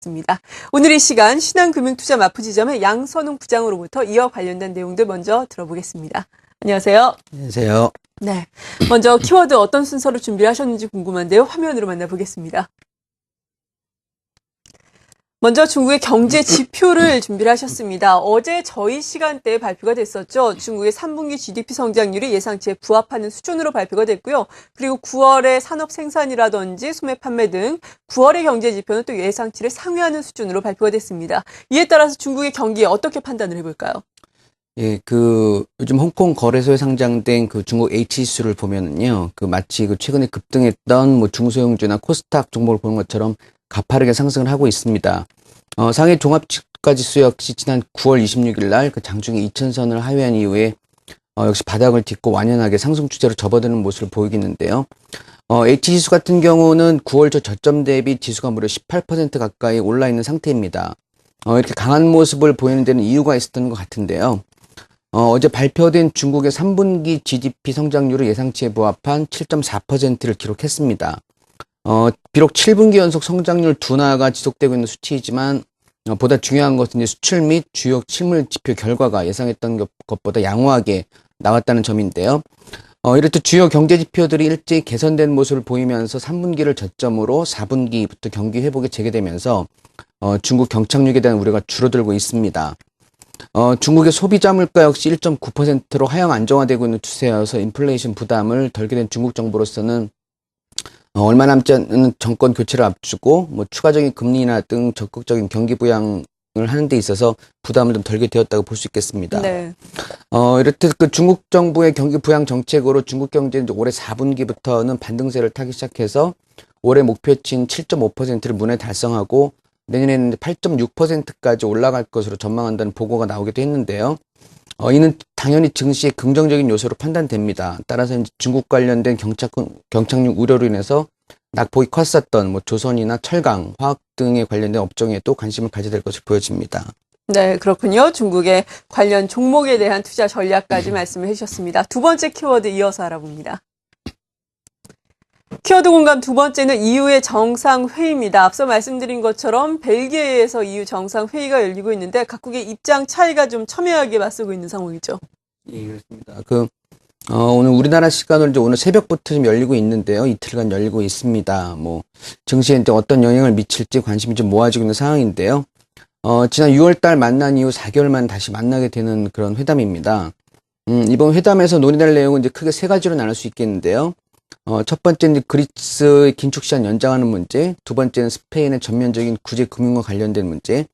습니다. 오늘 이 시간 신한금융투자 마포지점의 양선웅 부장으로부터 이와 관련된 내용들 먼저 들어보겠습니다. 안녕하세요. 안녕하세요. 네, 먼저 키워드 어떤 순서로 준비하셨는지 궁금한데요. 화면으로 만나보겠습니다. 먼저 중국의 경제 지표를 준비를 하셨습니다. 어제 저희 시간대에 발표가 됐었죠. 중국의 3분기 GDP 성장률이 예상치에 부합하는 수준으로 발표가 됐고요. 그리고 9월의 산업 생산이라든지 소매 판매 등 9월의 경제 지표는 또 예상치를 상회하는 수준으로 발표가 됐습니다. 이에 따라서 중국의 경기에 어떻게 판단을 해볼까요? 예, 요즘 홍콩 거래소에 상장된 그 중국 H지수를 보면은요, 마치 최근에 급등했던 중소형주나 코스닥 종목을 보는 것처럼 가파르게 상승을 하고 있습니다. 상해 종합주가지수 역시 지난 9월 26일 날 장중에 2000선을 하회한 이후에 역시 바닥을 딛고 완연하게 상승 추세로 접어드는 모습을 보이겠는데요. H지수 같은 경우는 9월 초 저점 대비 지수가 무려 18% 가까이 올라 있는 상태입니다. 이렇게 강한 모습을 보이는 데는 이유가 있었던 것 같은데요. 어제 발표된 중국의 3분기 GDP 성장률은 예상치에 부합한 7.4%를 기록했습니다. 비록 7분기 연속 성장률 둔화가 지속되고 있는 수치이지만, 보다 중요한 것은 이제 수출 및 주요 실물 지표 결과가 예상했던 것보다 양호하게 나왔다는 점인데요. 이렇듯 주요 경제 지표들이 일제히 개선된 모습을 보이면서 3분기를 저점으로 4분기부터 경기 회복이 재개되면서, 중국 경착륙에 대한 우려가 줄어들고 있습니다. 중국의 소비자 물가 역시 1.9%로 하향 안정화되고 있는 추세여서 인플레이션 부담을 덜게 된 중국 정부로서는 얼마 남지 않은 정권 교체를 앞두고 추가적인 금리나 등 적극적인 경기 부양을 하는 데 있어서 부담을 좀 덜게 되었다고 볼 수 있겠습니다. 네. 이렇듯 중국 정부의 경기 부양 정책으로 중국 경제는 올해 4분기부터는 반등세를 타기 시작해서 올해 목표치인 7.5%를 문에 달성하고 내년에는 8.6%까지 올라갈 것으로 전망한다는 보고가 나오기도 했는데요. 이는 당연히 증시의 긍정적인 요소로 판단됩니다. 따라서 이제 중국 관련된 경착륙 우려로 인해서 낙폭이 컸었던 조선이나 철강, 화학 등에 관련된 업종에도 관심을 가져야 될 것으로 보여집니다. 네, 그렇군요. 중국의 관련 종목에 대한 투자 전략까지 말씀을 해주셨습니다. 두 번째 키워드 이어서 알아봅니다. 키워드 공감 두 번째는 EU의 정상회의입니다. 앞서 말씀드린 것처럼 벨기에에서 EU 정상회의가 열리고 있는데 각국의 입장 차이가 좀 첨예하게 맞서고 있는 상황이죠. 예, 그렇습니다. 오늘 우리나라 시간으로 이제 오늘 새벽부터 좀 열리고 있는데요. 이틀간 열리고 있습니다. 증시에 이제 어떤 영향을 미칠지 관심이 좀 모아지고 있는 상황인데요. 지난 6월달 만난 이후 4개월 만 다시 만나게 되는 그런 회담입니다. 이번 회담에서 논의될 내용은 이제 크게 세 가지로 나눌 수 있겠는데요. 첫 번째는 그리스의 긴축 시한 연장하는 문제, 두 번째는 스페인의 전면적인 구제 금융과 관련된 문제,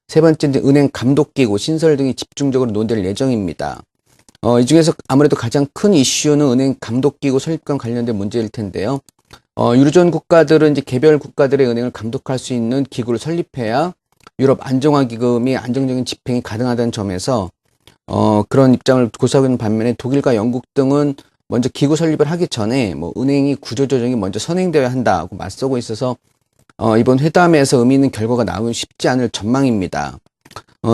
세 번째는 은행 감독기구 신설 등이 집중적으로 논의될 예정입니다. 이 중에서 아무래도 가장 큰 이슈는 은행 감독기구 설립과 관련된 문제일 텐데요. 유로존 국가들은 이제 개별 국가들의 은행을 감독할 수 있는 기구를 설립해야 유럽 안정화기금이 안정적인 집행이 가능하다는 점에서 그런 입장을 고수하고 있는 반면에 독일과 영국 등은 먼저 기구 설립을 하기 전에 은행이 구조조정이 먼저 선행되어야 한다고 맞서고 있어서 이번 회담에서 의미 있는 결과가 나오기 쉽지 않을 전망입니다.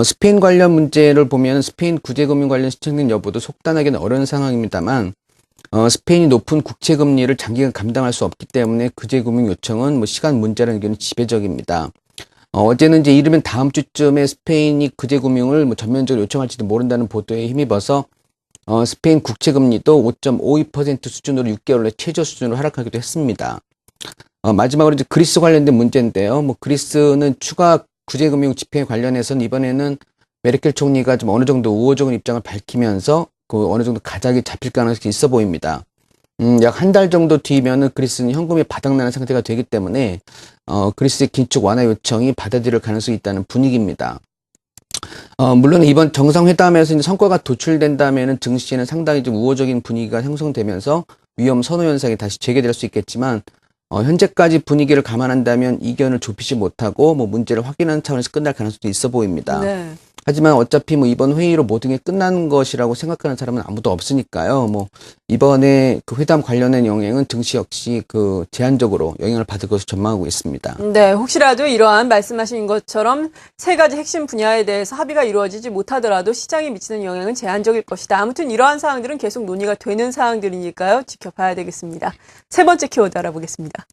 스페인 관련 문제를 보면 스페인 구제금융 관련 신청 여부도 속단하기는 어려운 상황입니다만 스페인이 높은 국채금리를 장기간 감당할 수 없기 때문에 구제금융 요청은 시간 문제라는 의견이 지배적입니다. 어제는 이제 이르면 다음 주쯤에 스페인이 구제금융을 전면적으로 요청할지도 모른다는 보도에 힘입어서 스페인 국채금리도 5.52% 수준으로 6개월내 최저 수준으로 하락하기도 했습니다. 마지막으로 이제 그리스 관련된 문제인데요. 그리스는 추가 구제금융 집행에 관련해서는 이번에는 메르켈 총리가 좀 어느 정도 우호적인 입장을 밝히면서 어느 정도 가닥이 잡힐 가능성이 있어 보입니다. 약 한 달 정도 뒤면은 그리스는 현금이 바닥나는 상태가 되기 때문에 그리스의 긴축 완화 요청이 받아들일 가능성이 있다는 분위기입니다. 물론 이번 정상회담에서 이제 성과가 도출된다면은 증시에는 상당히 좀 우호적인 분위기가 형성되면서 위험 선호 현상이 다시 재개될 수 있겠지만, 현재까지 분위기를 감안한다면 이견을 좁히지 못하고 문제를 확인하는 차원에서 끝날 가능성도 있어 보입니다. 네. 하지만 어차피 이번 회의로 모든 게 끝난 것이라고 생각하는 사람은 아무도 없으니까요. 이번에 그 회담 관련된 영향은 증시 역시 제한적으로 영향을 받을 것으로 전망하고 있습니다. 네, 혹시라도 이러한 말씀하신 것처럼 세 가지 핵심 분야에 대해서 합의가 이루어지지 못하더라도 시장에 미치는 영향은 제한적일 것이다. 아무튼 이러한 사항들은 계속 논의가 되는 사항들이니까요. 지켜봐야 되겠습니다. 세 번째 키워드 알아보겠습니다.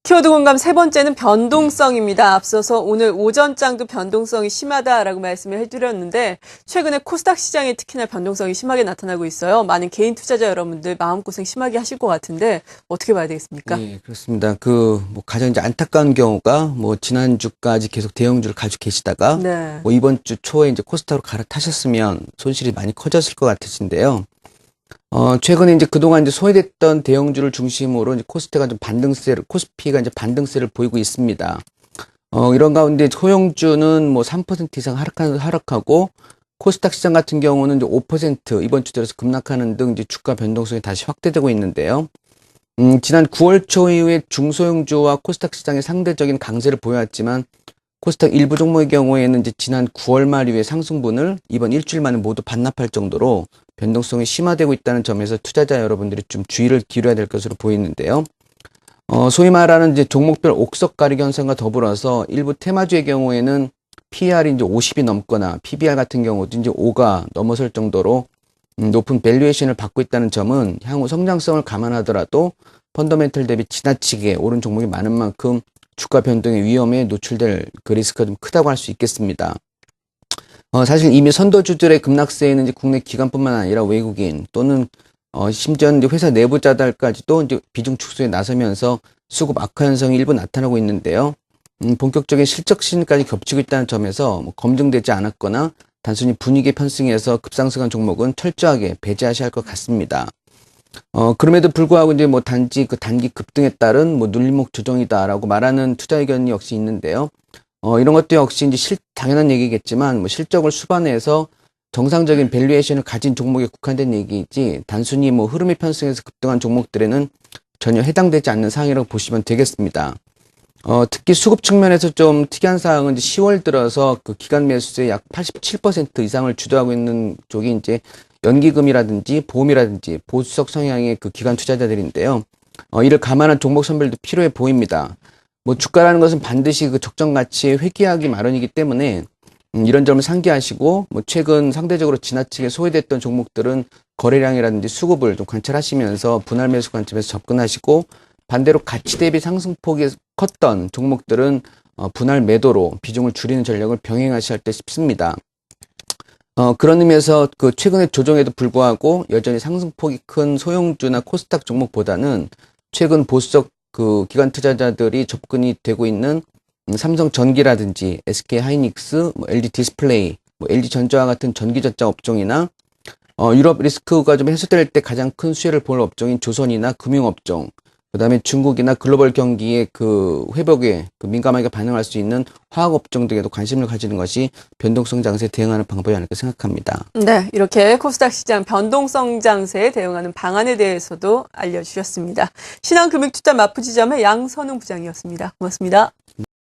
키워드 공감 세 번째는 변동성입니다. 앞서서 오늘 오전장도 변동성이 심하다라고 말씀을 해드렸는데 최근에 코스닥 시장에 특히나 변동성이 심하게 나타나고 있어요. 많은 개인 투자자 여러분들 마음고생 심하게 하실 것 같은데 어떻게 봐야 되겠습니까? 네, 그렇습니다. 가장 이제 안타까운 경우가 지난주까지 계속 대형주를 가지고 계시다가 네. 이번 주 초에 이제 코스닥으로 갈아타셨으면 손실이 많이 커졌을 것 같으신데요. 최근에 이제 그동안 이제 소외됐던 대형주를 중심으로 이제 코스피가 이제 반등세를 보이고 있습니다. 이런 가운데 소형주는 3% 이상 하락하고 코스닥 시장 같은 경우는 이제 5% 이번 주 들어서 급락하는 등 이제 주가 변동성이 다시 확대되고 있는데요. 지난 9월 초 이후에 중소형주와 코스닥 시장의 상대적인 강세를 보여왔지만 코스닥 일부 종목의 경우에는 이제 지난 9월 말 이후에 상승분을 이번 일주일 만에 모두 반납할 정도로 변동성이 심화되고 있다는 점에서 투자자 여러분들이 좀 주의를 기울여야 될 것으로 보이는데요. 소위 말하는 이제 종목별 옥석 가리기 현상과 더불어서 일부 테마주의 경우에는 PER이 이제 50이 넘거나 PBR 같은 경우도 이제 5가 넘어설 정도로 높은 밸류에이션을 받고 있다는 점은 향후 성장성을 감안하더라도 펀더멘털 대비 지나치게 오른 종목이 많은 만큼 주가 변동의 위험에 노출될 그 리스크가 좀 크다고 할 수 있겠습니다. 사실 이미 선도주들의 급락세에는 이제 국내 기관뿐만 아니라 외국인 또는 심지어 이제 회사 내부자들까지도 이제 비중 축소에 나서면서 수급 악화 현상이 일부 나타나고 있는데요. 본격적인 실적 시즌까지 겹치고 있다는 점에서 검증되지 않았거나 단순히 분위기 편승해서 급상승한 종목은 철저하게 배제하셔야 할 것 같습니다. 그럼에도 불구하고 이제 단지 그 단기 급등에 따른 눌림목 조정이다라고 말하는 투자 의견이 역시 있는데요. 이런 것도 역시 이제 당연한 얘기겠지만 실적을 수반해서 정상적인 밸류에이션을 가진 종목에 국한된 얘기이지 단순히 흐름이 편승해서 급등한 종목들에는 전혀 해당되지 않는 사항이라고 보시면 되겠습니다. 특히 수급 측면에서 좀 특이한 사항은 이제 10월 들어서 그 기관 매수세의 약 87% 이상을 주도하고 있는 쪽이 이제 연기금이라든지 보험이라든지 보수적 성향의 그 기관 투자자들인데요. 이를 감안한 종목 선별도 필요해 보입니다. 주가라는 것은 반드시 그 적정 가치에 회귀하기 마련이기 때문에 이런 점을 상기하시고 최근 상대적으로 지나치게 소외됐던 종목들은 거래량이라든지 수급을 좀 관찰하시면서 분할 매수 관점에서 접근하시고 반대로 가치 대비 상승폭이 컸던 종목들은 분할 매도로 비중을 줄이는 전략을 병행하셔야 할 때 싶습니다. 그런 의미에서 그 최근의 조정에도 불구하고 여전히 상승폭이 큰 소형주나 코스닥 종목보다는 최근 보수적 그 기관 투자자들이 접근이 되고 있는 삼성전기라든지 SK하이닉스, LG 디스플레이, LG 전자와 같은 전기전자 업종이나 유럽 리스크가 좀 해소될 때 가장 큰 수혜를 볼 업종인 조선이나 금융업종, 그다음에 중국이나 글로벌 경기의 그 회복에 민감하게 반응할 수 있는 화학업종 등에도 관심을 가지는 것이 변동성 장세에 대응하는 방법이 아닐까 생각합니다. 네, 이렇게 코스닥 시장 변동성 장세에 대응하는 방안에 대해서도 알려주셨습니다. 신한금융투자 마포지점의 양선웅 부장이었습니다. 고맙습니다.